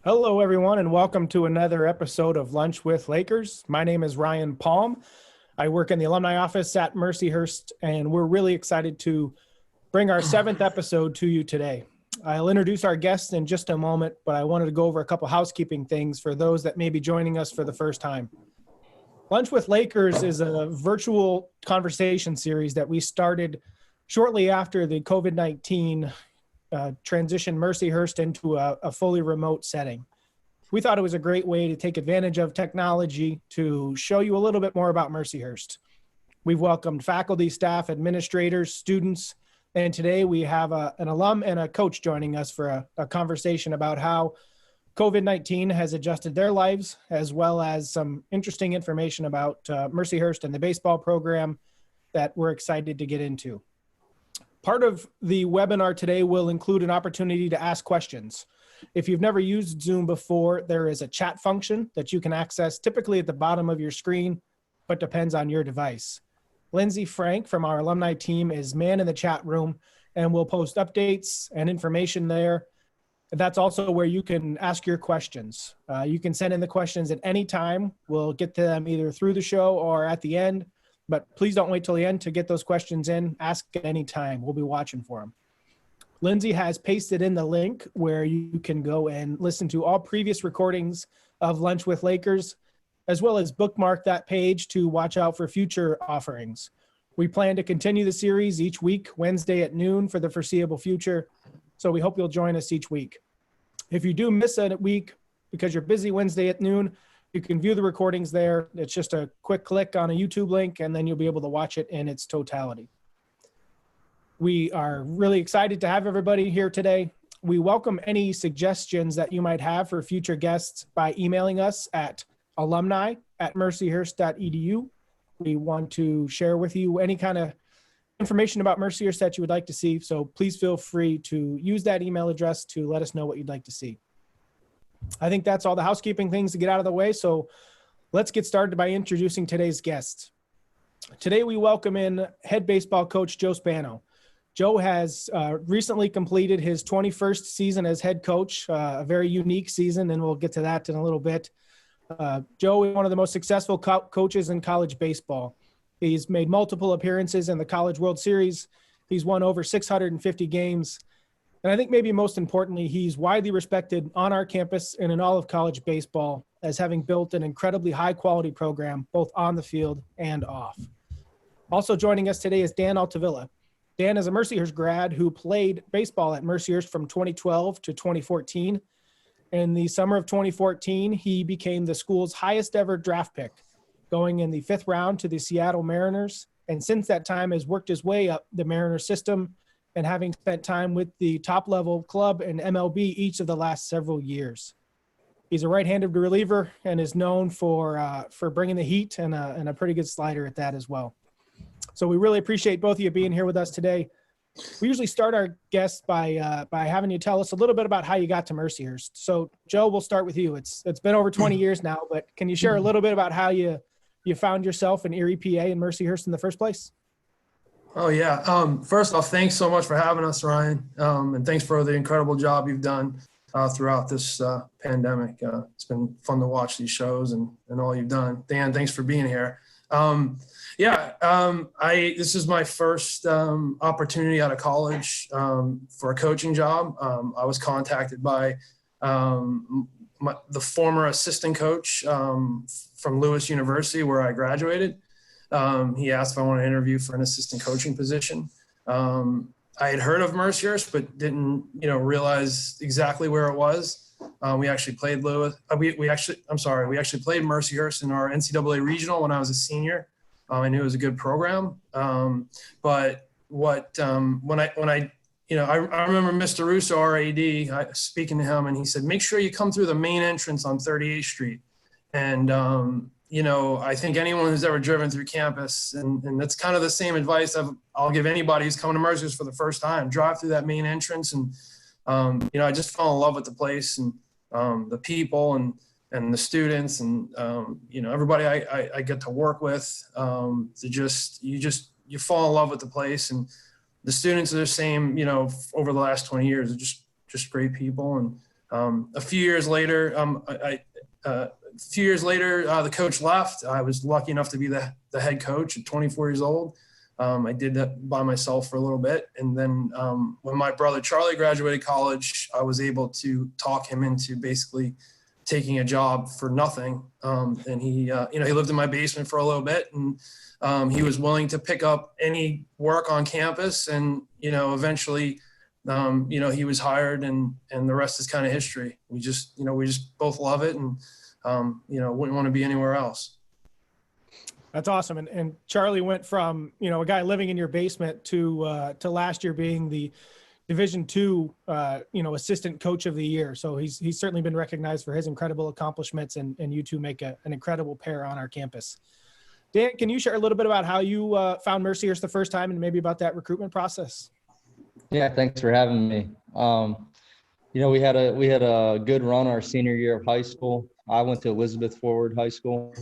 Hello, everyone, and welcome to another episode of Lunch with Lakers. My name is Ryan Palm. I work in the alumni office at Mercyhurst, and we're really excited to bring our seventh episode to you today. I'll introduce our guests in just a moment, but I wanted to go over a couple housekeeping things for those that may be joining us for the first time. Lunch with Lakers is a virtual conversation series that we started shortly after the COVID-19 transitioned Mercyhurst into a fully remote setting. We thought it was a great way to take advantage of technology to show you a little bit more about Mercyhurst. We've welcomed faculty, staff, administrators, students, and today we have an alum and a coach joining us for a conversation about how COVID-19 has adjusted their lives, as well as some interesting information about Mercyhurst and the baseball program that we're excited to get into. Part of the webinar today will include an opportunity to ask questions. If you've never used Zoom before, there is a chat function that you can access typically at the bottom of your screen, but depends on your device. Lindsay Frank from our alumni team is man in the chat room and will post updates and information there. That's also where you can ask your questions. You can send in the questions at any time. We'll get to them either through the show or at the end. But please don't wait till the end to get those questions in. Ask at any time. We'll be watching for them. Lindsay has pasted in the link where you can go and listen to all previous recordings of Lunch with Lakers, as well as bookmark that page to watch out for future offerings. We plan to continue the series each week, Wednesday at noon for the foreseeable future. So we hope you'll join us each week. If you do miss a week because you're busy Wednesday at noon, you can view the recordings there. It's just a quick click on a YouTube link, and then you'll be able to watch it in its totality. We are really excited to have everybody here today. We welcome any suggestions that you might have for future guests by emailing us at alumni@mercyhurst.edu. We want to share with you any kind of information about Mercyhurst that you would like to see, so please feel free to use that email address to let us know what you'd like to see. I think that's all the housekeeping things to get out of the way. So let's get started by introducing today's guests. Today, we welcome in head baseball coach Joe Spano. Joe has recently completed his 21st season as head coach, a very unique season, and we'll get to that in a little bit. Joe is one of the most successful coaches in college baseball. He's made multiple appearances in the College World Series. He's won over 650 games. And I think maybe most importantly, he's widely respected on our campus and in all of college baseball as having built an incredibly high quality program, both on the field and off. Also joining us today is Dan Altavilla. Dan is a Mercyhurst grad who played baseball at Mercyhurst from 2012 to 2014. In the summer of 2014, he became the school's highest ever draft pick, going in the 5th round to the Seattle Mariners. And since that time has worked his way up the Mariners system, and having spent time with the top level club and MLB each of the last several years. He's a right-handed reliever and is known for bringing the heat and a pretty good slider at that as well. So we really appreciate both of you being here with us today. We usually start our guests by having you tell us a little bit about how you got to Mercyhurst. So Joe, we'll start with you. It's been over 20 years now, but can you share a little bit about how you found yourself in Erie, PA and Mercyhurst in the first place? Oh, yeah. First off, thanks so much for having us, Ryan. And thanks for the incredible job you've done throughout this pandemic. It's been fun to watch these shows and all you've done. Dan, thanks for being here. This is my first opportunity out of college for a coaching job. I was contacted by the former assistant coach from Lewis University, where I graduated. He asked if I wanted to interview for an assistant coaching position. I had heard of Mercyhurst, but didn't, realize exactly where it was. We actually played Lewis. We actually played Mercyhurst in our NCAA regional when I was a senior. I knew it was a good program. But when I remember Mr. Russo, our AD, speaking to him, and he said, make sure you come through the main entrance on 38th Street. And, I think anyone who's ever driven through campus, and that's kind of the same advice I'll give anybody who's coming to Mercyhurst for the first time, drive through that main entrance. And, I just fell in love with the place and the people and the students and, everybody I get to work with. You fall in love with the place, and the students are the same, over the last 20 years. They're just great people. And A few years later, the coach left. I was lucky enough to be the head coach at 24 years old. I did that by myself for a little bit. And then when my brother Charlie graduated college, I was able to talk him into basically taking a job for nothing. And he lived in my basement for a little bit, and he was willing to pick up any work on campus. And, eventually, he was hired, and the rest is kind of history. We just both love it, and, wouldn't want to be anywhere else. That's awesome. And Charlie went from, a guy living in your basement to last year being the Division II, assistant coach of the year. So he's certainly been recognized for his incredible accomplishments, and you two make an incredible pair on our campus. Dan, can you share a little bit about how you found Mercyhurst the first time, and maybe about that recruitment process? Yeah, thanks for having me. We had a good run our senior year of high school. I went to Elizabeth Forward High School,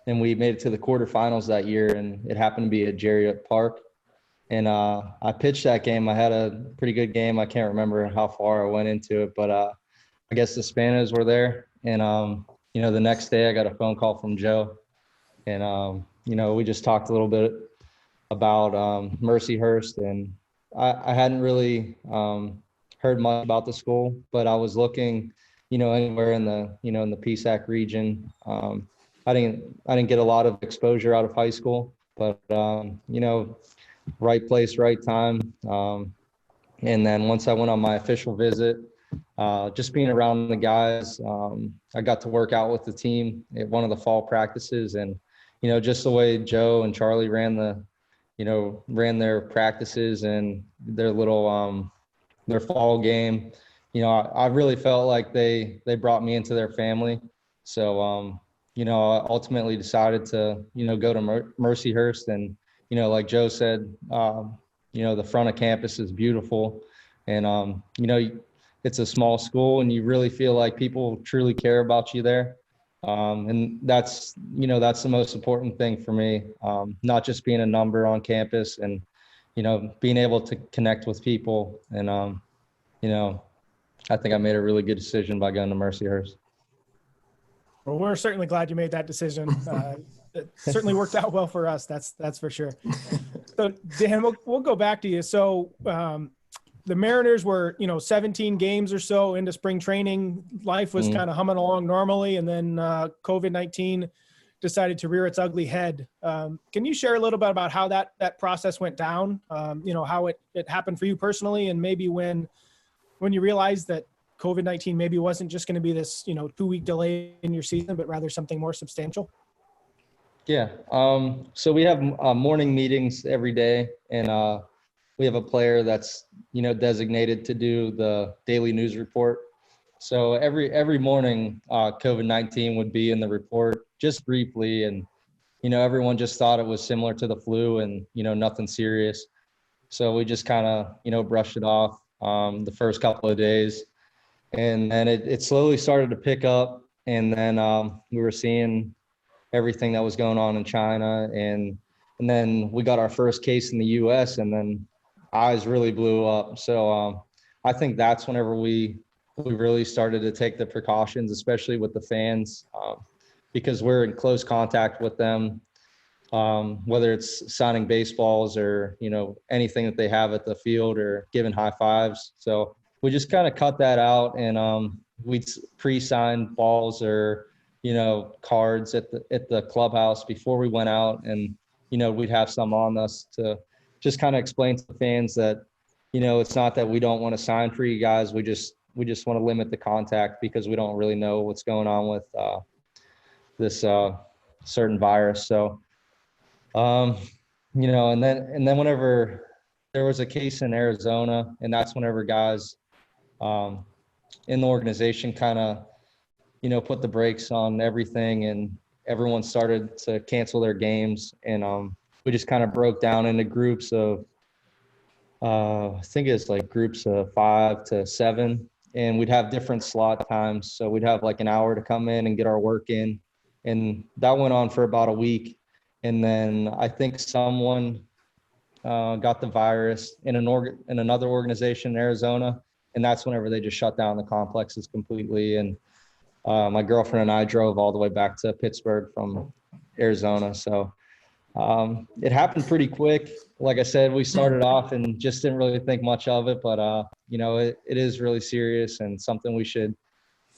and we made it to the quarterfinals that year, and it happened to be at Jarriett Park. And I pitched that game. I had a pretty good game. I can't remember how far I went into it, but I guess the Spanos were there. And, the next day I got a phone call from Joe. And, we just talked a little bit about Mercyhurst. And I hadn't really heard much about the school, but I was looking, anywhere in the PSAC region. I didn't get a lot of exposure out of high school, but, right place, right time. And then once I went on my official visit, just being around the guys, I got to work out with the team at one of the fall practices, and, just the way Joe and Charlie ran their practices and their little, their fall game, I really felt like they brought me into their family. So, I ultimately decided to, go to Mercyhurst. And, like Joe said, the front of campus is beautiful, and, it's a small school, and you really feel like people truly care about you there. And that's the most important thing for me, not just being a number on campus, and, being able to connect with people. And, I think I made a really good decision by going to Mercyhurst. Well, we're certainly glad you made that decision. It certainly worked out well for us. That's for sure. So Dan, we'll go back to you. So the Mariners were, 17 games or so into spring training. Life was kind of humming along normally. And then COVID-19 decided to rear its ugly head. Can you share a little bit about how that process went down? How it happened for you personally, and maybe when you realized that COVID-19 maybe wasn't just going to be this, 2-week delay in your season, but rather something more substantial? Yeah. So we have morning meetings every day, and we have a player that's, designated to do the daily news report. So every morning, COVID-19 would be in the report just briefly. And, everyone just thought it was similar to the flu, and, nothing serious. So we just kind of, brushed it off the first couple of days. And then it slowly started to pick up. And then we were seeing everything that was going on in China. And then we got our first case in the US, and then eyes really blew up. So I think that's whenever we really started to take the precautions, especially with the fans, because we're in close contact with them, whether it's signing baseballs or, anything that they have at the field, or giving high fives. So we just kind of cut that out, and we'd pre-sign balls or, cards at the clubhouse before we went out. And, we'd have some on us to just kind of explain to the fans that, it's not that we don't want to sign for you guys. We just want to limit the contact, because we don't really know what's going on with this certain virus. So, and then whenever there was a case in Arizona, and that's whenever guys in the organization kind of, put the brakes on everything, and everyone started to cancel their games. And we just kind of broke down into groups of, I think it's like groups of 5 to 7, and we'd have different slot times. So we'd have like an hour to come in and get our work in. And that went on for about a week. And then I think someone got the virus in another organization in Arizona, and that's whenever they just shut down the complexes completely. And my girlfriend and I drove all the way back to Pittsburgh from Arizona. So it happened pretty quick. Like I said, we started off and just didn't really think much of it, but it is really serious and something we should,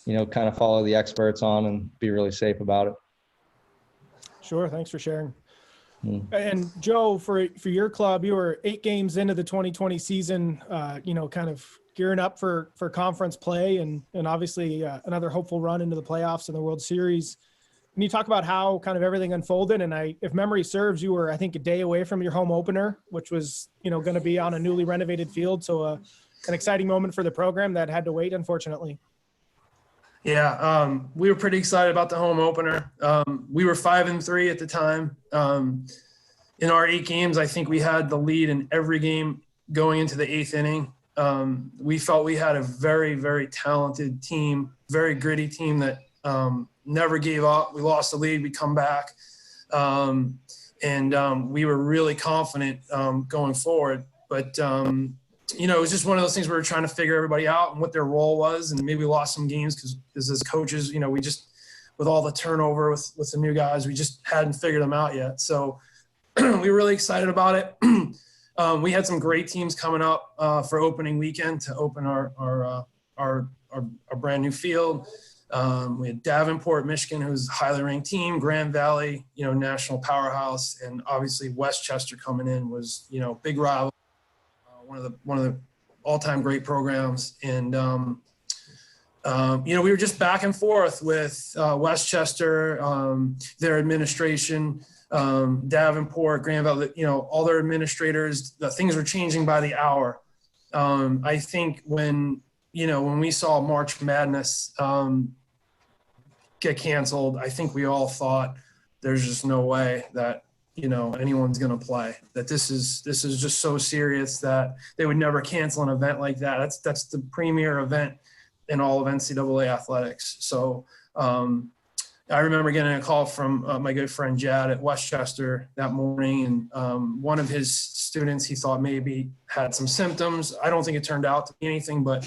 kind of follow the experts on and be really safe about it. Sure. Thanks for sharing. And Joe, for your club, you were 8 games into the 2020 season, kind of gearing up for conference play and obviously another hopeful run into the playoffs and the World Series. Can you talk about how kind of everything unfolded? And if memory serves, you were, I think, a day away from your home opener, which was, going to be on a newly renovated field. So an exciting moment for the program that had to wait, unfortunately. Yeah, we were pretty excited about the home opener. We were 5-3 at the time. In our 8 games, I think we had the lead in every game going into the 8th inning. We felt we had a very, very talented team, very gritty team that never gave up. We lost the lead, we come back. We were really confident going forward. But it was just one of those things where we were trying to figure everybody out and what their role was. And maybe we lost some games because as coaches, we just, with all the turnover with the new guys, we just hadn't figured them out yet. So we were really excited about it. We had some great teams coming up for opening weekend to open our brand new field. We had Davenport, Michigan, who's a highly ranked team, Grand Valley, national powerhouse. And obviously Westchester coming in was, big rival. One of the all-time great programs. And, we were just back and forth with Westchester, their administration, Davenport, Grand Valley, all their administrators. The things were changing by the hour. I think when we saw March Madness get canceled, I think we all thought there's just no way that anyone's going to play, that this is just so serious that they would never cancel an event like that. That's the premier event in all of NCAA athletics. So I remember getting a call from my good friend Jad at Westchester that morning. And one of his students, he thought maybe had some symptoms. I don't think it turned out to be anything, but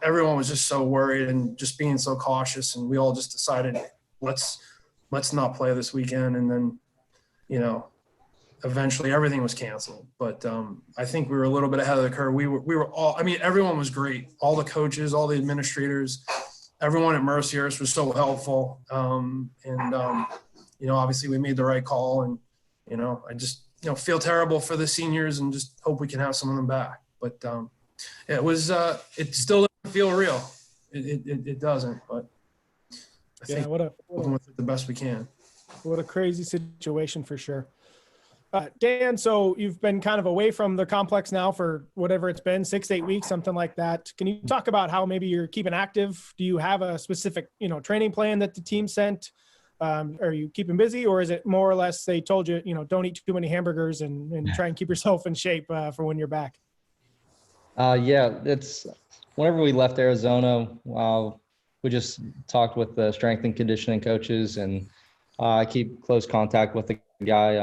everyone was just so worried and just being so cautious. And we all just decided, let's not play this weekend. And then, eventually everything was canceled. But I think we were a little bit ahead of the curve. We were all, everyone was great. All the coaches, all the administrators, everyone at Mercyhurst was so helpful. Obviously we made the right call. And, I just, feel terrible for the seniors and just hope we can have some of them back. But it was, it still doesn't feel real. It doesn't, but I think we're working with it the best we can. What a crazy situation for sure. Dan, so you've been kind of away from the complex now for whatever it's been, 6 to 8 weeks, something like that. Can you talk about how maybe you're keeping active? Do you have a specific, training plan that the team sent? Are you keeping busy, or is it more or less they told you, don't eat too many hamburgers and try and keep yourself in shape for when you're back? It's whenever we left Arizona, we just talked with the strength and conditioning coaches, and I keep close contact with the guy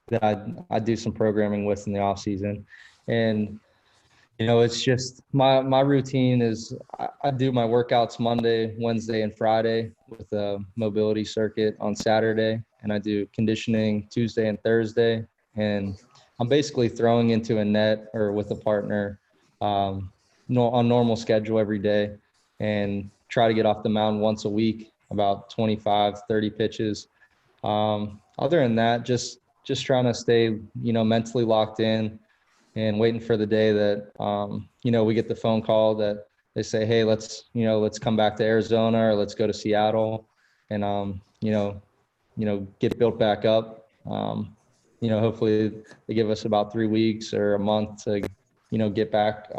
that I do some programming with in the off season. And, it's just my routine is I do my workouts Monday, Wednesday, and Friday with a mobility circuit on Saturday. And I do conditioning Tuesday and Thursday. And I'm basically throwing into a net or with a partner on normal schedule every day, and try to get off the mound once a week, about 25, 30 pitches. Other than that, just trying to stay, mentally locked in and waiting for the day that, we get the phone call that they say, hey, let's come back to Arizona, or let's go to Seattle and, get built back up. Hopefully they give us about 3 weeks or a month to, get back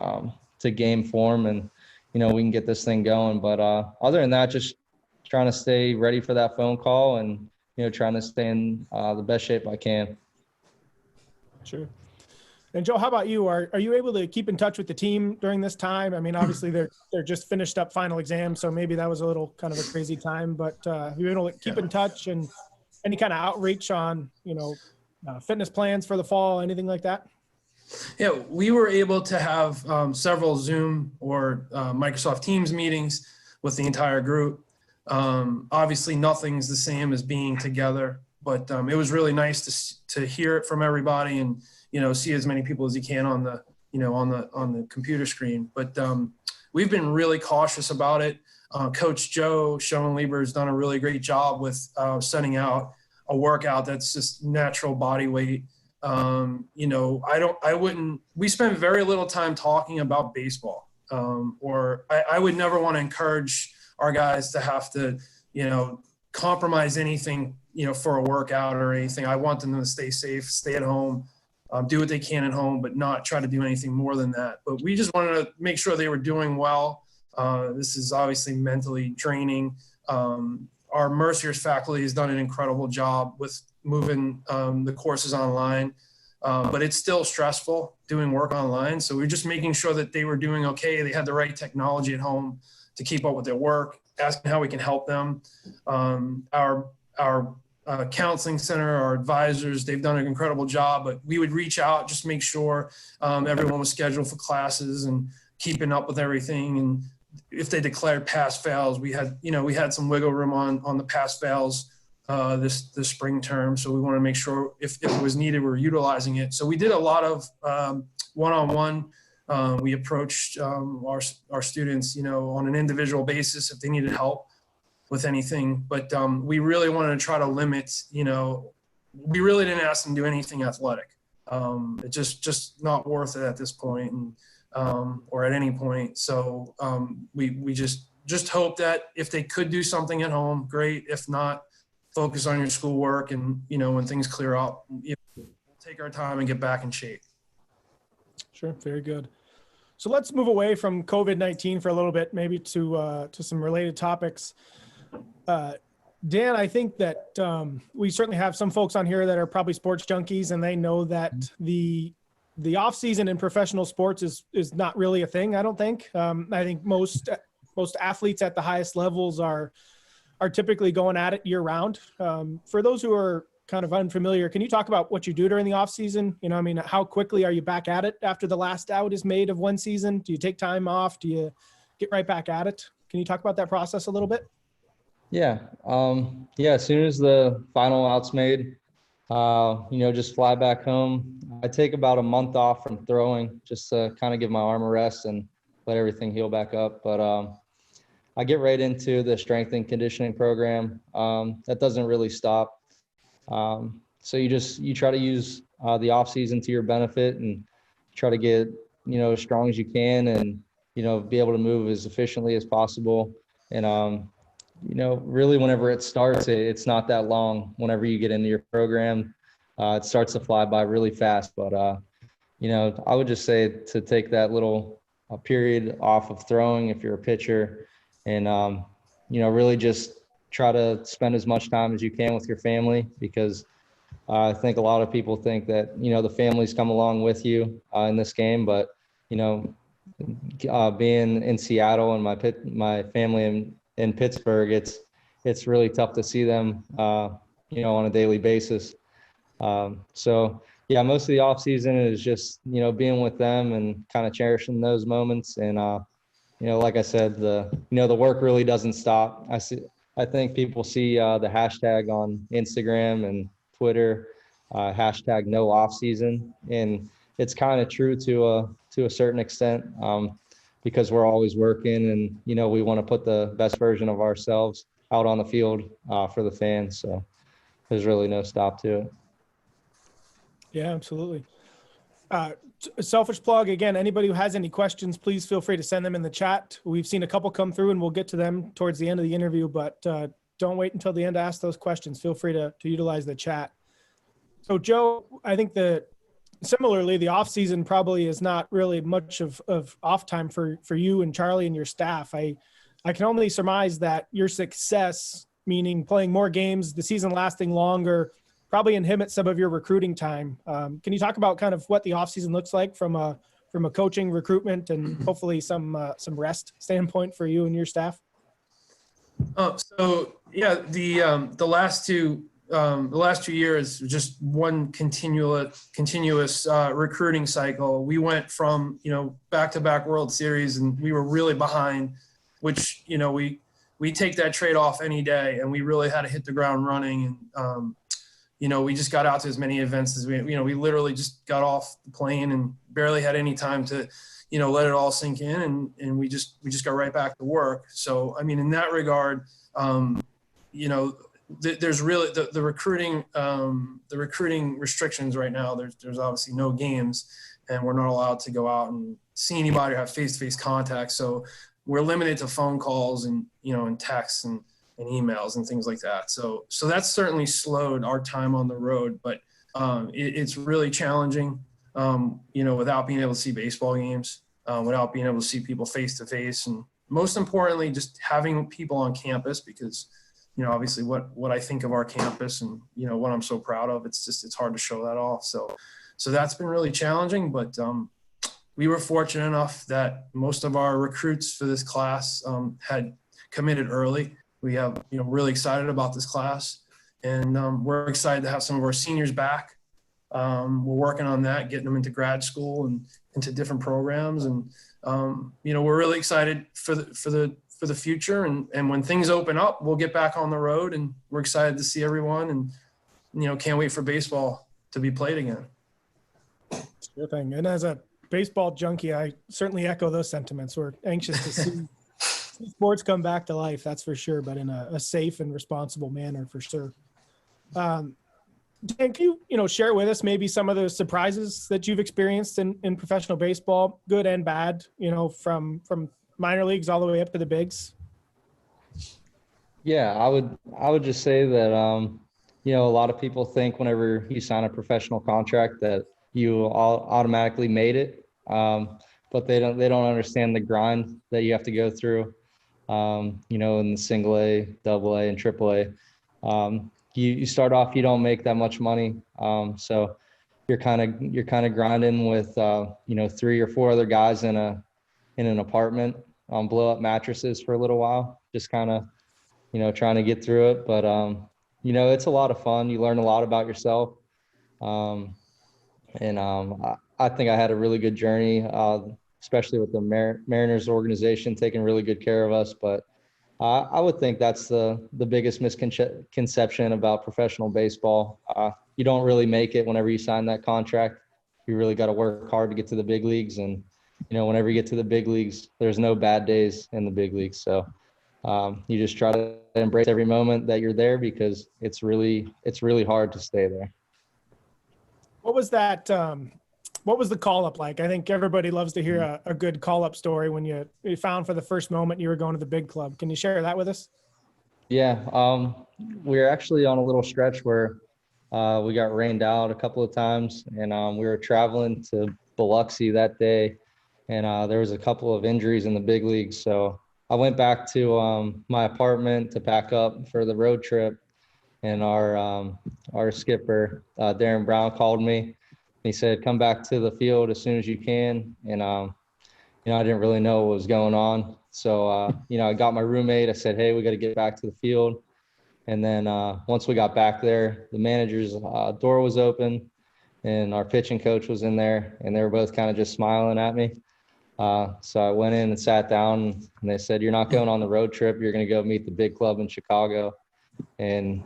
to game form, and, we can get this thing going. But other than that, just trying to stay ready for that phone call and, trying to stay in the best shape I can. Sure. And Joe, how about you? Are you able to keep in touch with the team during this time? Obviously they're just finished up final exams, so maybe that was a little kind of a crazy time, but have you been able to keep in touch and any kind of outreach on, fitness plans for the fall, anything like that? Yeah, we were able to have several Zoom or Microsoft Teams meetings with the entire group. Obviously, nothing's the same as being together, but it was really nice to hear it from everybody and see as many people as you can on the on the computer screen. But we've been really cautious about it. Coach Joe Schoenlieber has done a really great job with setting out a workout that's just natural body weight. We spend very little time talking about baseball, or I would never want to encourage our guys to have to, compromise anything, for a workout or anything. I want them to stay safe, stay at home, do what they can at home, but not try to do anything more than that. But we just wanted to make sure they were doing well. This is obviously mentally draining. Our Mercyhurst faculty has done an incredible job with moving the courses online, but it's still stressful doing work online. So we're just making sure that they were doing okay. They had the right technology at home to keep up with their work, asking how we can help them. Our counseling center, our advisors, they've done an incredible job, but we would reach out, just make sure everyone was scheduled for classes and keeping up with everything. And if they declared pass fails, we had some wiggle room on the pass fails this spring term. So we want to make sure if it was needed, we're utilizing it. So we did a lot of one-on-one. We approached our students, on an individual basis if they needed help with anything. But we really wanted to try to limit, we really didn't ask them to do anything athletic. It's just not worth it at this point. And or at any point. So we just hope that if they could do something at home, great. If not, focus on your schoolwork, and when things clear up, we'll take our time and get back in shape. Sure, very good. So let's move away from COVID-19 for a little bit, maybe to some related topics. Dan, I think that we certainly have some folks on here that are probably sports junkies, and they know that the off season in professional sports is not really a thing. I don't think. I think most athletes at the highest levels are typically going at it year round. For those who are kind of unfamiliar, can you talk about what you do during the off season? How quickly are you back at it after the last out is made of one season? Do you take time off? Do you get right back at it? Can you talk about that process a little bit? Yeah. As soon as the final out's made, just fly back home. I take about a month off from throwing just to kind of give my arm a rest and let everything heal back up. But I get right into the strength and conditioning program. That doesn't really stop. So you try to use the off season to your benefit and try to get, as strong as you can and, be able to move as efficiently as possible. And, really whenever it starts, it's not that long. Whenever you get into your program, it starts to fly by really fast. But, I would just say to take that little period off of throwing if you're a pitcher and, really just try to spend as much time as you can with your family, because I think a lot of people think that, the families come along with you in this game. But, being in Seattle and my family in Pittsburgh, it's really tough to see them, on a daily basis. So yeah, most of the off season is just, being with them and kind of cherishing those moments. And, like I said, the work really doesn't stop. I think people see the hashtag on Instagram and Twitter, hashtag no off season. And it's kind of true to a certain extent, because we're always working and, we want to put the best version of ourselves out on the field for the fans. So there's really no stop to it. Yeah, absolutely. Selfish plug again, anybody who has any questions, please feel free to send them in the chat. We've seen a couple come through and we'll get to them towards the end of the interview, but don't wait until the end to ask those questions. Feel free to utilize the chat. So Joe, I think that similarly, the off season probably is not really much of off time for you and Charlie and your staff. I can only surmise that your success, meaning playing more games, the season lasting longer, probably inhibit some of your recruiting time. Can you talk about kind of what the off season looks like from a coaching, recruitment, and hopefully some rest standpoint for you and your staff? So yeah, the last two the last 2 years, just one continuous recruiting cycle. We went from, back-to-back World Series, and we were really behind, which, we take that trade off any day, and we really had to hit the ground running. And, we just got out to as many events as we literally just got off the plane and barely had any time to, let it all sink in. And we just got right back to work. So, I mean, in that regard, there's really the recruiting restrictions right now. There's obviously no games, and we're not allowed to go out and see anybody or have face-to-face contact. So we're limited to phone calls and, and texts and emails and things like that. So that's certainly slowed our time on the road, but it's really challenging, without being able to see baseball games, without being able to see people face to face. And most importantly, just having people on campus, because, obviously what I think of our campus and, what I'm so proud of, it's hard to show that off. So that's been really challenging, but we were fortunate enough that most of our recruits for this class had committed early. We have, really excited about this class, and we're excited to have some of our seniors back. We're working on that, getting them into grad school and into different programs. And, we're really excited for the future. And when things open up, we'll get back on the road, and we're excited to see everyone, and, can't wait for baseball to be played again. Sure thing. And as a baseball junkie, I certainly echo those sentiments. We're anxious to see sports come back to life, that's for sure, but in a safe and responsible manner, for sure. Dan, can you, share with us maybe some of the surprises that you've experienced in professional baseball, good and bad, from minor leagues all the way up to the bigs? Yeah, I would just say that, a lot of people think whenever you sign a professional contract that you all automatically made it. But they don't understand the grind that you have to go through, in the single A, double A, and triple A. You start off, you don't make that much money. So you're kind of grinding with, 3 or 4 other guys in an apartment on blow up mattresses for a little while, just kind of, trying to get through it. But, it's a lot of fun. You learn a lot about yourself. I think I had a really good journey, especially with the Mariners organization taking really good care of us. But I would think that's the biggest misconception about professional baseball. You don't really make it whenever you sign that contract. You really got to work hard to get to the big leagues. And, whenever you get to the big leagues, there's no bad days in the big leagues. So you just try to embrace every moment that you're there, because it's really hard to stay there. What was that? What was the call-up like? I think everybody loves to hear a good call-up story when you found for the first moment you were going to the big club. Can you share that with us? Yeah, we were actually on a little stretch where we got rained out a couple of times, and we were traveling to Biloxi that day, and there was a couple of injuries in the big leagues. So I went back to my apartment to pack up for the road trip, and our skipper, Darren Brown, called me. He said, "Come back to the field as soon as you can." And, I didn't really know what was going on. So, I got my roommate. I said, "Hey, we got to get back to the field." And then once we got back there, the manager's door was open, and our pitching coach was in there, and they were both kind of just smiling at me. So I went in and sat down, and they said, "You're not going on the road trip. You're going to go meet the big club in Chicago." And,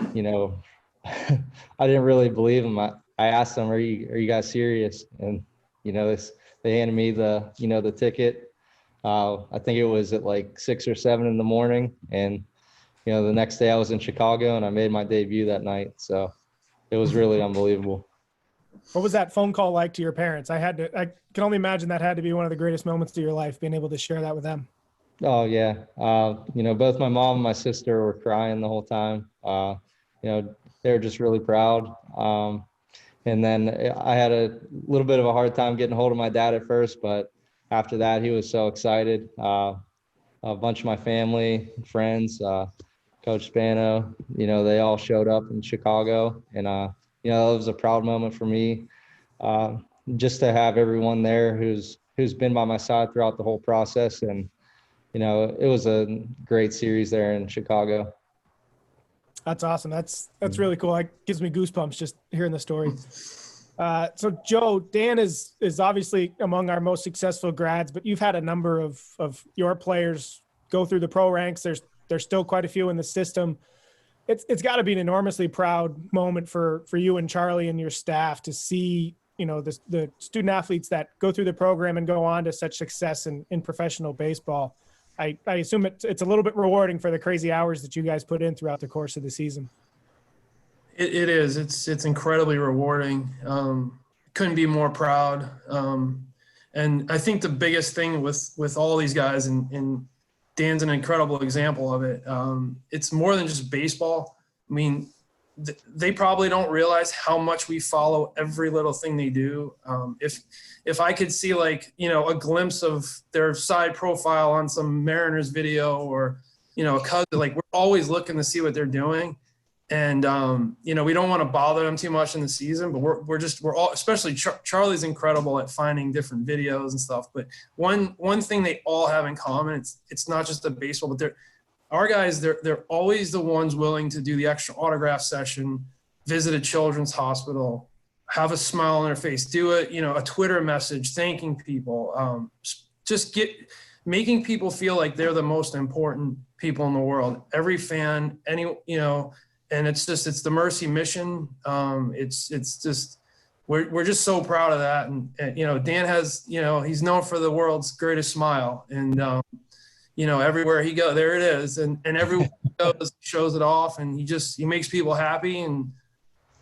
I didn't really believe them. I asked them, are you guys serious? And, they handed me the ticket. I think it was at like 6 or 7 in the morning. And, the next day I was in Chicago, and I made my debut that night. So it was really unbelievable. What was that phone call like to your parents? I can only imagine that had to be one of the greatest moments of your life, being able to share that with them. Oh yeah. Both my mom and my sister were crying the whole time. They were just really proud. And then I had a little bit of a hard time getting a hold of my dad at first, but after that, he was so excited. A bunch of my family, friends, Coach Spano, they all showed up in Chicago, and it was a proud moment for me, just to have everyone there who's been by my side throughout the whole process. And it was a great series there in Chicago. That's awesome. That's really cool. It gives me goosebumps just hearing the story. So Joe, Dan is obviously among our most successful grads, but you've had a number of your players go through the pro ranks. There's still quite a few in the system. It's got to be an enormously proud moment for you and Charlie and your staff to see, the student athletes that go through the program and go on to such success in professional baseball. I assume it's a little bit rewarding for the crazy hours that you guys put in throughout the course of the season. It is. It's incredibly rewarding. Couldn't be more proud. And I think the biggest thing with all these guys, and Dan's an incredible example of it. It's more than just baseball. I mean, they probably don't realize how much we follow every little thing they do. If I could see a glimpse of their side profile on some Mariners video or, a cousin, we're always looking to see what they're doing. And, we don't want to bother them too much in the season, but we're all, especially Charlie's incredible at finding different videos and stuff. But one thing they all have in common, it's not just the baseball, but our guys, they're always the ones willing to do the extra autograph session, visit a children's hospital, have a smile on their face, do a Twitter message, thanking people, making people feel like they're the most important people in the world. Every fan, and it's the Mercy mission. We're just so proud of that. And Dan has, he's known for the world's greatest smile, and everywhere he goes, there it is. And everywhere he goes, he shows it off, and he makes people happy. And,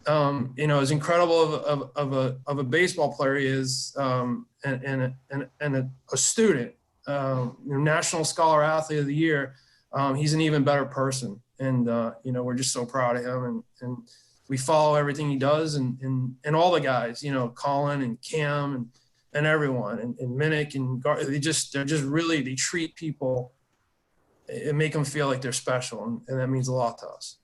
as incredible of a baseball player he is, and a student, National Scholar Athlete of the Year, he's an even better person. And, we're just so proud of him, and we follow everything he does, and all the guys, Colin and Cam and everyone, and Minnick and they treat people and make them feel like they're special. And that means a lot to us.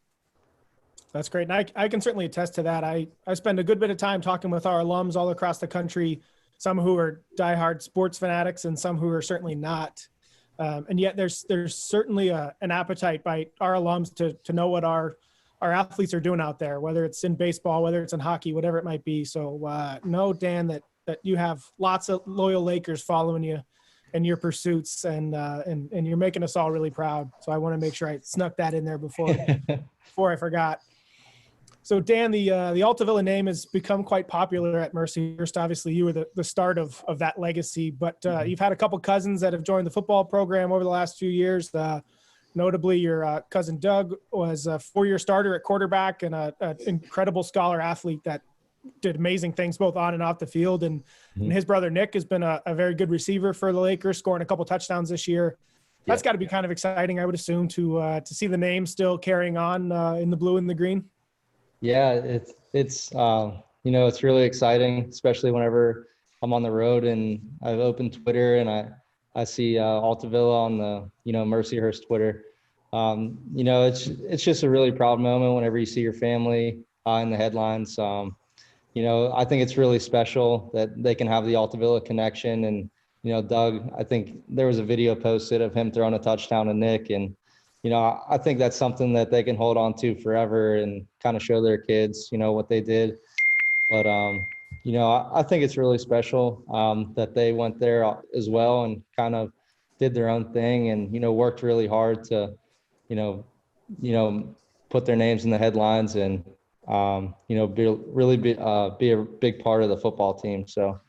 That's great. And I can certainly attest to that. I spend a good bit of time talking with our alums all across the country, some who are diehard sports fanatics and some who are certainly not. And yet there's certainly an appetite by our alums to know what our athletes are doing out there, whether it's in baseball, whether it's in hockey, whatever it might be. So know, Dan, that you have lots of loyal Lakers following you in your pursuits, and you're making us all really proud. So I want to make sure I snuck that in there before I forgot. So Dan, the Altavilla name has become quite popular at Mercyhurst. Obviously, you were the start of that legacy, but you've had a couple cousins that have joined the football program over the last few years. Notably, your cousin Doug was a 4-year starter at quarterback and an incredible scholar athlete that did amazing things both on and off the field. And his brother Nick has been a very good receiver for the Lakers, scoring a couple touchdowns this year. That's got to be kind of exciting, I would assume, to see the name still carrying on in the blue and the green. Yeah, it's really exciting, especially whenever I'm on the road and I've opened Twitter and I see Altavilla on the Mercyhurst Twitter. It's just a really proud moment whenever you see your family in the headlines. I think it's really special that they can have the Altavilla connection. And Doug, I think there was a video posted of him throwing a touchdown to Nick, and I think that's something that they can hold on to forever and kind of show their kids, what they did. But, I think it's really special that they went there as well and kind of did their own thing and, worked really hard to, put their names in the headlines and, be a big part of the football team. So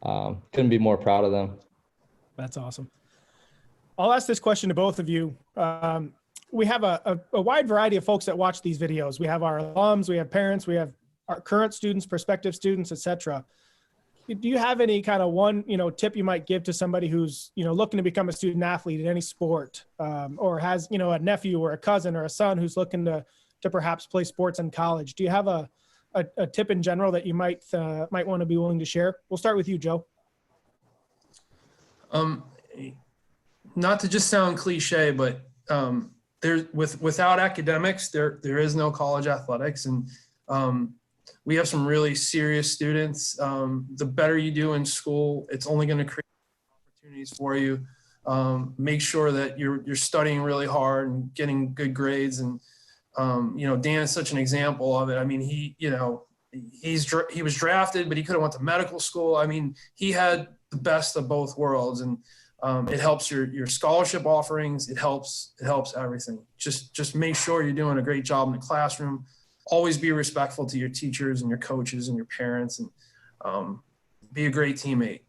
couldn't be more proud of them. That's awesome. I'll ask this question to both of you. We have a wide variety of folks that watch these videos. We have our alums, we have parents, we have our current students, prospective students, et cetera. Do you have any kind of one, tip you might give to somebody who's, looking to become a student athlete in any sport, or has, a nephew or a cousin or a son who's looking to perhaps play sports in college? Do you have a tip in general that you might want to be willing to share? We'll start with you, Joe. Not to just sound cliche, but without academics, there is no college athletics, and we have some really serious students. The better you do in school, it's only going to create opportunities for you. Make sure that you're studying really hard and getting good grades, and Dan is such an example of it. I mean, he was drafted, but he could have went to medical school. I mean, he had the best of both worlds, and it helps your scholarship offerings. It helps everything. Just make sure you're doing a great job in the classroom. Always be respectful to your teachers and your coaches and your parents, and be a great teammate.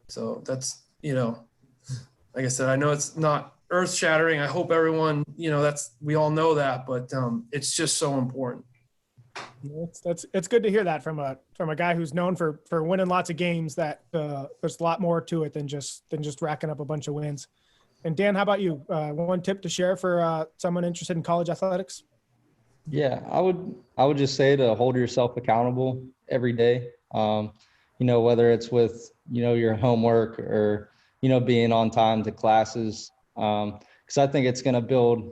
So that's, like I said, I know it's not earth shattering. I hope everyone, we all know that, but it's just so important. It's good to hear that from a guy who's known for winning lots of games, that there's a lot more to it than just racking up a bunch of wins. And Dan, how about you? One tip to share for someone interested in college athletics? Yeah, I would just say to hold yourself accountable every day. Whether it's with, your homework or, being on time to classes. Because I think it's going to build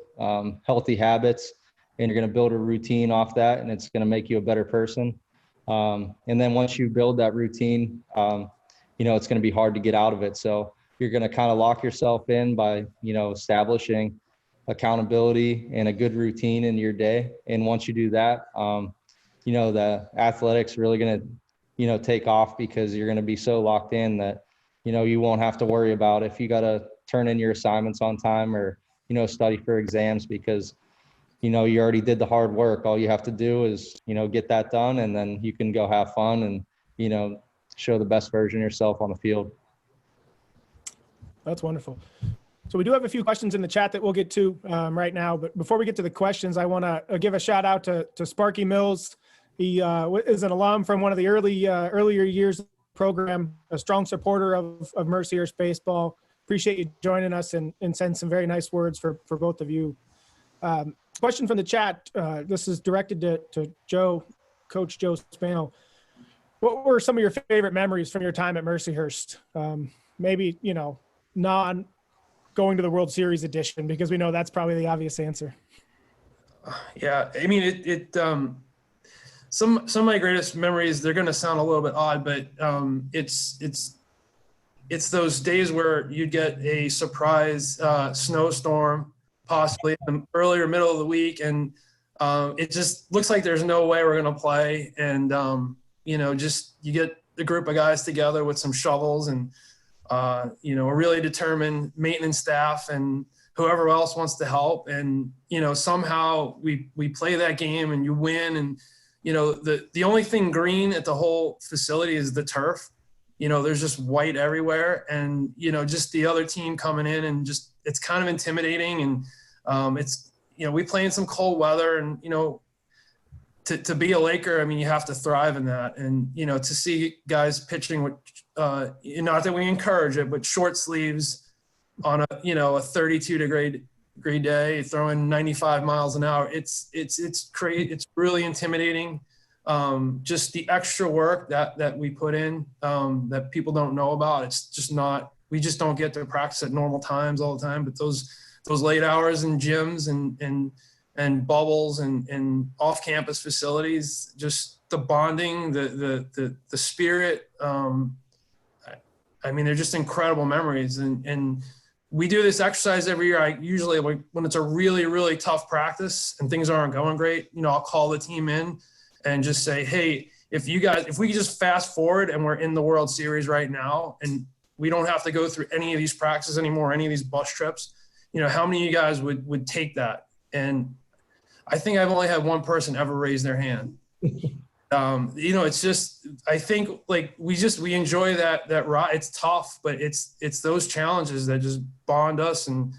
healthy habits, and you're going to build a routine off that, and it's going to make you a better person. And then once you build that routine, it's going to be hard to get out of it. So you're going to kind of lock yourself in by, establishing accountability and a good routine in your day. And once you do that, the athletics really going to, take off, because you're going to be so locked in that, you won't have to worry about if you got to turn in your assignments on time or, study for exams, because, you already did the hard work. All you have to do is, get that done, and then you can go have fun and, show the best version of yourself on the field. That's wonderful. So we do have a few questions in the chat that we'll get to right now. But before we get to the questions, I want to give a shout out to Sparky Mills. He is an alum from one of the earlier years of the program, a strong supporter of Mercyhurst baseball. Appreciate you joining us, and send some very nice words for both of you. Question from the chat. This is directed to Coach Joe Spano. What were some of your favorite memories from your time at Mercyhurst? Maybe, non going to the World Series edition, because we know that's probably the obvious answer. Yeah, I mean, some of my greatest memories, they're going to sound a little bit odd, but it's those days where you get a surprise snowstorm, possibly in the earlier middle of the week, and it just looks like there's no way we're going to play, and you get a group of guys together with some shovels and a really determined maintenance staff and whoever else wants to help, and somehow we play that game and you win, and the only thing green at the whole facility is the turf. There's just white everywhere, and just the other team coming in, and just it's kind of intimidating, and it's we play in some cold weather, and to be a Laker, I mean, you have to thrive in that, and to see guys pitching with not that we encourage it, but short sleeves on a 32-degree day, throwing 95 miles an hour, it's really intimidating. Just the extra work that we put in, that people don't know about. It's just not, we just don't get to practice at normal times all the time, but those late hours in gyms and bubbles and off-campus facilities, just the bonding, the spirit. I mean, they're just incredible memories. And we do this exercise every year. I usually, when it's a really, really tough practice and things aren't going great, I'll call the team in and just say, hey, if we could just fast forward and we're in the World Series right now, and we don't have to go through any of these practices anymore, any of these bus trips, how many of you guys would take that? And I think I've only had one person ever raise their hand. It's just, I think we enjoy that ride. It's tough, but it's those challenges that just bond us. And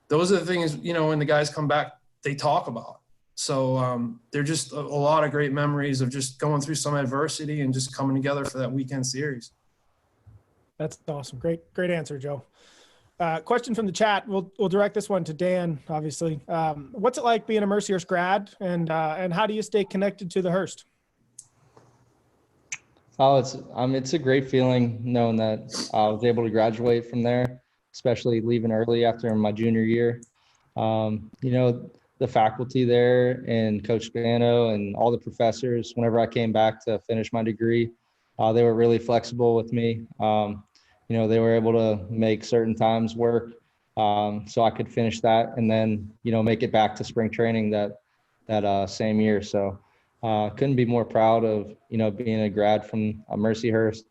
those are the things, when the guys come back, they talk about. So they're just a lot of great memories of just going through some adversity and just coming together for that weekend series. That's awesome. Great answer, Joe. Question from the chat. We'll direct this one to Dan, obviously. What's it like being a Mercyhurst grad, and how do you stay connected to the Hearst? Oh, it's a great feeling knowing that I was able to graduate from there, especially leaving early after my junior year. The faculty there and Coach Spano and all the professors, whenever I came back to finish my degree, they were really flexible with me. They were able to make certain times work so I could finish that and then, make it back to spring training that same year. So couldn't be more proud of, being a grad from Mercyhurst.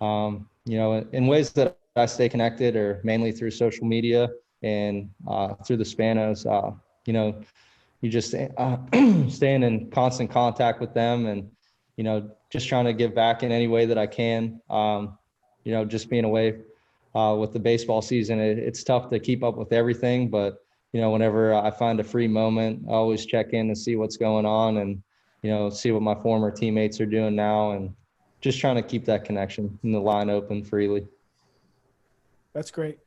In ways that I stay connected are mainly through social media and through the Spanos. You just staying in constant contact with them and, just trying to give back in any way that I can. Just being away with the baseball season, it's tough to keep up with everything, but whenever I find a free moment, I always check in to see what's going on and, see what my former teammates are doing now and just trying to keep that connection and the line open freely. That's great.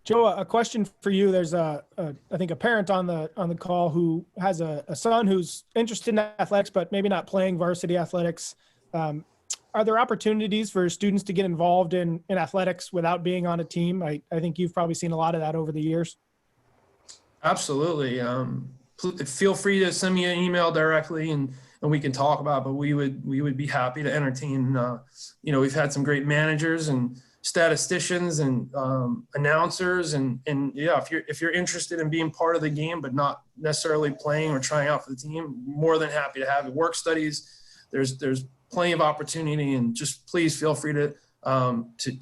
Joe, a question for you. There's I think a parent on the call who has a son who's interested in athletics, but maybe not playing varsity athletics. Are there opportunities for students to get involved in athletics without being on a team? I think you've probably seen a lot of that over the years. Absolutely. Feel free to send me an email directly and we can talk about it, but we would be happy to entertain. We've had some great managers and statisticians and announcers and yeah, if you're interested in being part of the game, but not necessarily playing or trying out for the team, more than happy to have it. Work studies, there's plenty of opportunity, and just please feel free to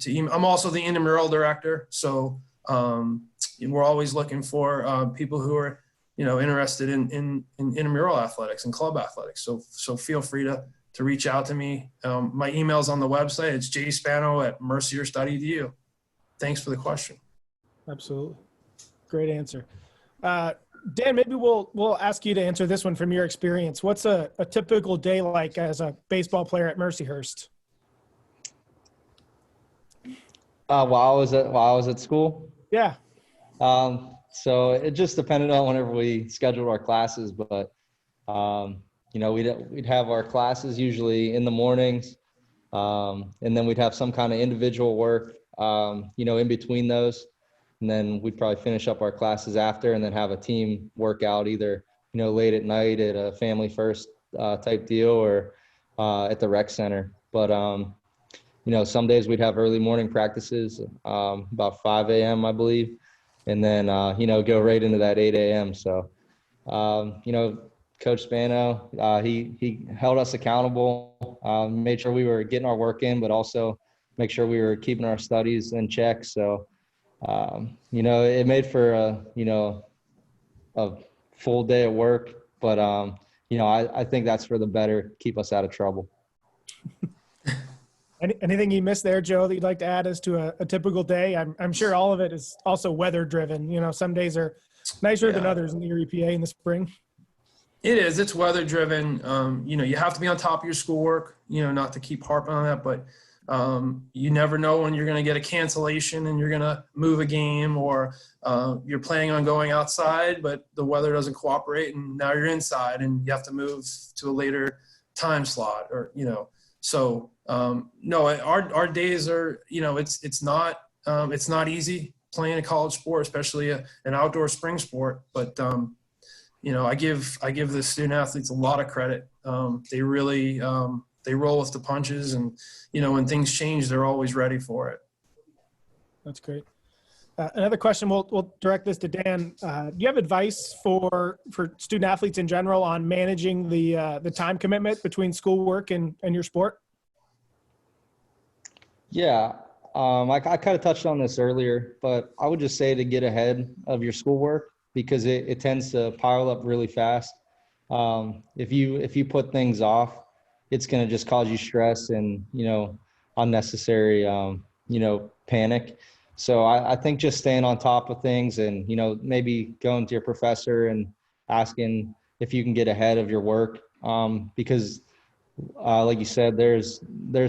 email. I'm also the intramural director, so we're always looking for people who are interested in intramural athletics and club athletics. So feel free to reach out to me. My email's on the website. It's jspano@mercyhurst.edu. Thanks for the question. Absolutely, great answer. Dan, maybe we'll ask you to answer this one from your experience. What's a typical day like as a baseball player at Mercyhurst? While I was at school? Yeah. So it just depended on whenever we scheduled our classes, but we'd have our classes usually in the mornings, and then we'd have some kind of individual work, in between those. And then we'd probably finish up our classes after and then have a team workout either, late at night at a Family First type deal or at the rec center. But, some days we'd have early morning practices, about 5 a.m., I believe. And then, go right into that 8 a.m. So, Coach Spano, he held us accountable, made sure we were getting our work in, but also make sure we were keeping our studies in check. So, it made for a full day of work, but, I think that's for the better, keep us out of trouble. Anything you missed there, Joe, that you'd like to add as to a typical day? I'm sure all of it is also weather driven. Some days are nicer than others in the EPA in the spring. It is. It's weather driven. You have to be on top of your schoolwork, not to keep harping on that, but you never know when you're going to get a cancellation and you're going to move a game, or you're planning on going outside, but the weather doesn't cooperate and now you're inside and you have to move to a later time slot, or, so no, our days are, it's not easy playing a college sport, especially an outdoor spring sport. But, I give the student athletes a lot of credit. They really, they roll with the punches, and, when things change, they're always ready for it. That's great. Another question, we'll direct this to Dan. Do you have advice for student athletes in general on managing the time commitment between schoolwork and your sport? Yeah, I kind of touched on this earlier, but I would just say to get ahead of your schoolwork, because it tends to pile up really fast. If you put things off, it's going to just cause you stress and, unnecessary, panic. So I think just staying on top of things and, maybe going to your professor and asking if you can get ahead of your work, because like you said, there's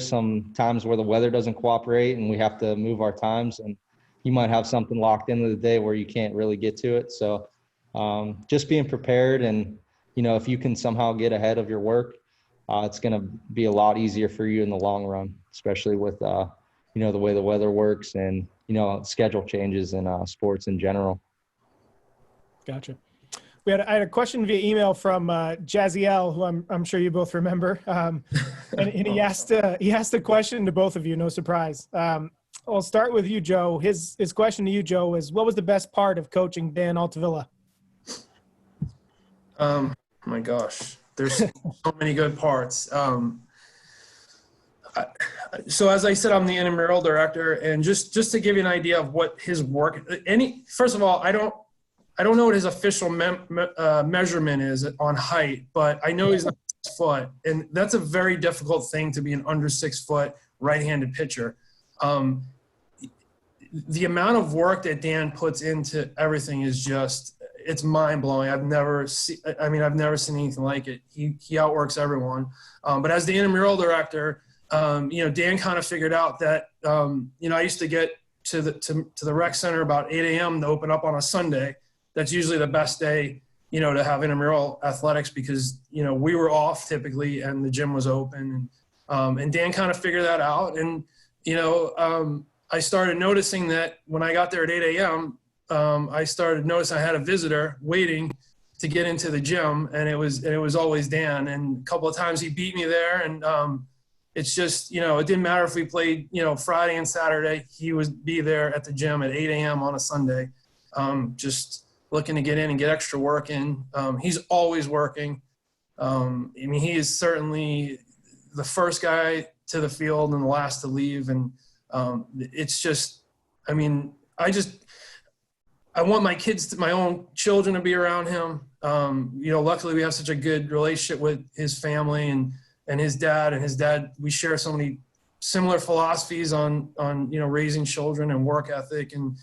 some times where the weather doesn't cooperate and we have to move our times, and you might have something locked into the day where you can't really get to it. So just being prepared, and, if you can somehow get ahead of your work, it's going to be a lot easier for you in the long run, especially with, the way the weather works and, schedule changes in sports in general. Gotcha. I had a question via email from Jaziel, who I'm sure you both remember, and he asked a question to both of you. No surprise. I'll start with you, Joe. His question to you, Joe, is what was the best part of coaching Dan Altavilla? My gosh, there's so many good parts. So as I said, I'm the intramural director, and just to give you an idea of what his work, first of all, I don't know what his official measurement is on height, but I know he's not 6 foot, and that's a very difficult thing to be an under 6 foot right-handed pitcher. The amount of work that Dan puts into everything is just, it's mind blowing. I've never seen anything like it. He outworks everyone. But as the intramural director, Dan kind of figured out that, I used to get to the rec center about 8 a.m. to open up on a Sunday. That's usually the best day, to have intramural athletics because, we were off typically and the gym was open. And Dan kind of figured that out. And, I started noticing that when I got there at 8 a.m., I started noticing I had a visitor waiting to get into the gym, and it was always Dan. And a couple of times he beat me there, and it's just, it didn't matter if we played, Friday and Saturday, he would be there at the gym at 8 a.m. on a Sunday, just looking to get in and get extra work in. He's always working. He is certainly the first guy to the field and the last to leave. And it's just, I want my kids, my own children, to be around him. Luckily we have such a good relationship with his family and his dad. We share so many similar philosophies on raising children and work ethic. And,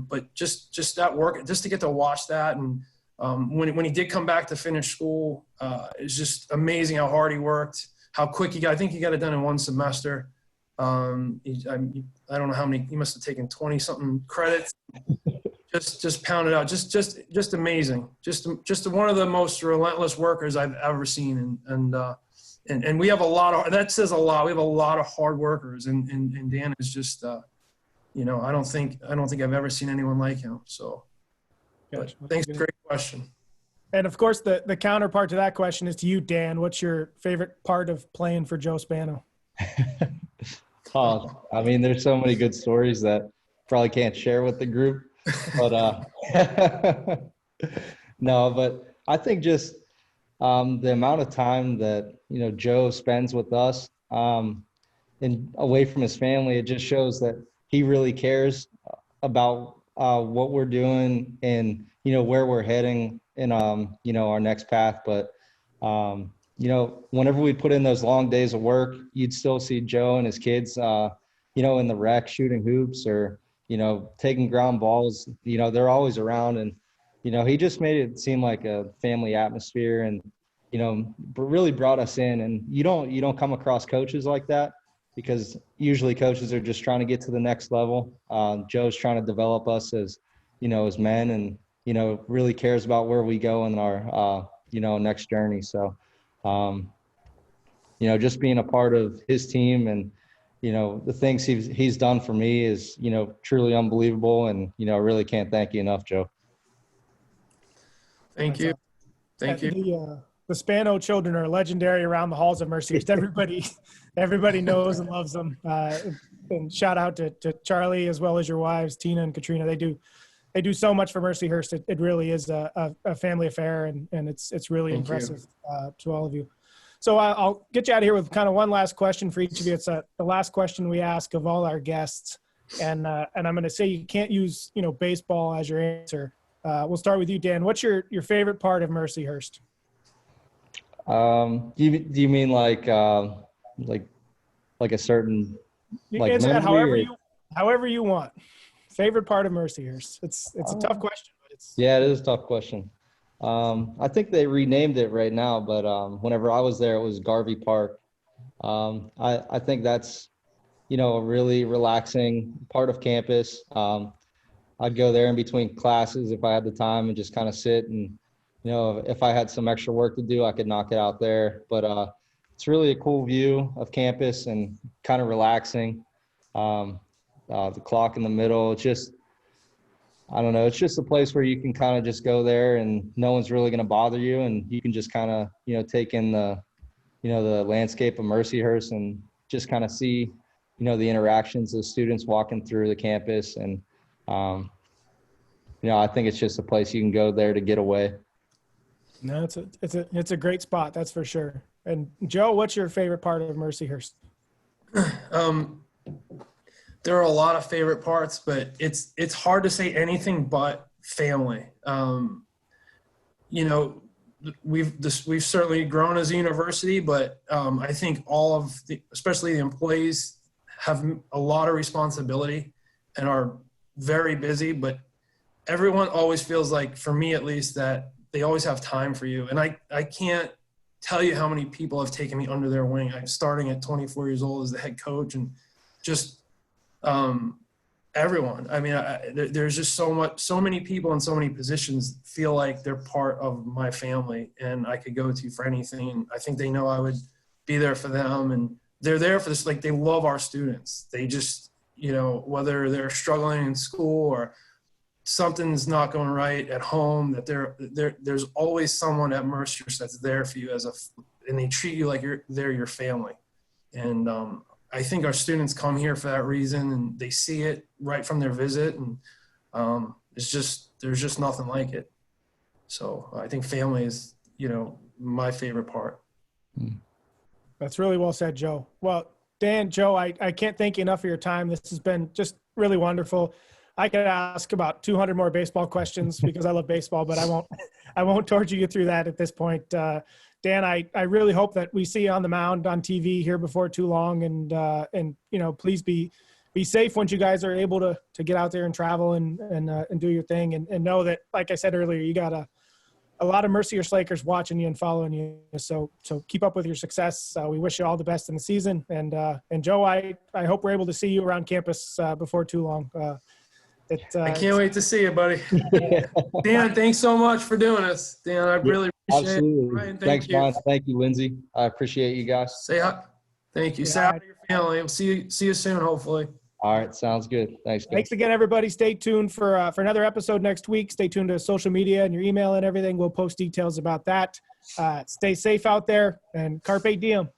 but just that work, just to get to watch that. And when he did come back to finish school, it's just amazing how hard he worked, how quick I think he got it done in 1 semester. I don't know how many, he must have taken 20 something credits. Just pounded out, just amazing. Just one of the most relentless workers I've ever seen. And we have a lot of, that says a lot. We have a lot of hard workers, and Dan is just, I don't think I've ever seen anyone like him. So, Gotcha. Thanks, great question. And of course, the counterpart to that question is to you, Dan. What's your favorite part of playing for Joe Spano? There's so many good stories that probably can't share with the group, but no, but I think just the amount of time that, Joe spends with us and away from his family, it just shows that he really cares about what we're doing and, where we're heading in, our next path. But, whenever we put in those long days of work, you'd still see Joe and his kids, in the rec shooting hoops or, taking ground balls. They're always around, and, he just made it seem like a family atmosphere and, really brought us in. And you don't come across coaches like that because usually coaches are just trying to get to the next level. Joe's trying to develop us as, as men and, really cares about where we go in our, next journey. So, just being a part of his team and, the things he's done for me is, truly unbelievable. And, I really can't thank you enough, Joe. Thank you. Thank you. The Spano children are legendary around the halls of Mercyhurst. Everybody knows and loves them. And shout out to Charlie, as well as your wives, Tina and Katrina. They do so much for Mercyhurst. It really is a family affair, and it's really impressive to all of you. So I'll get you out of here with kind of one last question for each of you. It's the last question we ask of all our guests, and I'm going to say you can't use baseball as your answer. We'll start with you, Dan. What's your favorite part of Mercyhurst? Do you mean like a certain you can answer that however you want. Favorite part of Mercyhurst. It's a tough question, but it is a tough question. I think they renamed it right now, but whenever I was there, it was Garvey Park. I think that's a really relaxing part of campus. I'd go there in between classes if I had the time and just kind of sit and if I had some extra work to do, I could knock it out there. But it's really a cool view of campus and kind of relaxing. The clock in the middle, it's just, I don't know, it's just a place where you can kind of just go there and no one's really going to bother you. And you can just kind of, take in the, the landscape of Mercyhurst and just kind of see, the interactions of students walking through the campus. And, I think it's just a place you can go there to get away. No, it's a great spot. That's for sure. And Joe, what's your favorite part of Mercyhurst? There are a lot of favorite parts, but it's hard to say anything but family. We've certainly grown as a university, but I think all of especially the employees, have a lot of responsibility and are very busy. But everyone always feels like, for me at least, that they always have time for you. And I can't tell you how many people have taken me under their wing. I'm starting at 24 years old as the head coach, and just everyone. I mean, there's just so many people in so many positions feel like they're part of my family and I could go to for anything. And I think they know I would be there for them, and they're there for this. Like, they love our students. They just, whether they're struggling in school or something's not going right at home, that there's always someone at Mercyhurst that's there for you and they treat you like they're your family. And I think our students come here for that reason, and they see it right from their visit, and there's just nothing like it. So I think family is, my favorite part. That's really well said, Joe. Well, Dan, Joe, I can't thank you enough for your time. This has been just really wonderful. I could ask about 200 more baseball questions because I love baseball, but I won't torture you through that at this point. Dan, I really hope that we see you on the mound on TV here before too long, and please be safe once you guys are able to get out there and travel and do your thing, and know that, like I said earlier, you got a lot of Mercyhurst Lakers watching you and following you. So keep up with your success. We wish you all the best in the season, and Joe, I hope we're able to see you around campus before too long. I can't wait to see you, buddy. Dan, thanks so much for doing this. Dan, I really appreciate Absolutely. it. Ryan, Thanks, Ron. Thank you, Lindsay. I appreciate you guys. Say hi. Thank you. Say hi to your family. We'll see you soon, hopefully. All right. Sounds good. Thanks, guys. Thanks again, everybody. Stay tuned for another episode next week. Stay tuned to social media and your email and everything. We'll post details about that. Stay safe out there, and carpe diem.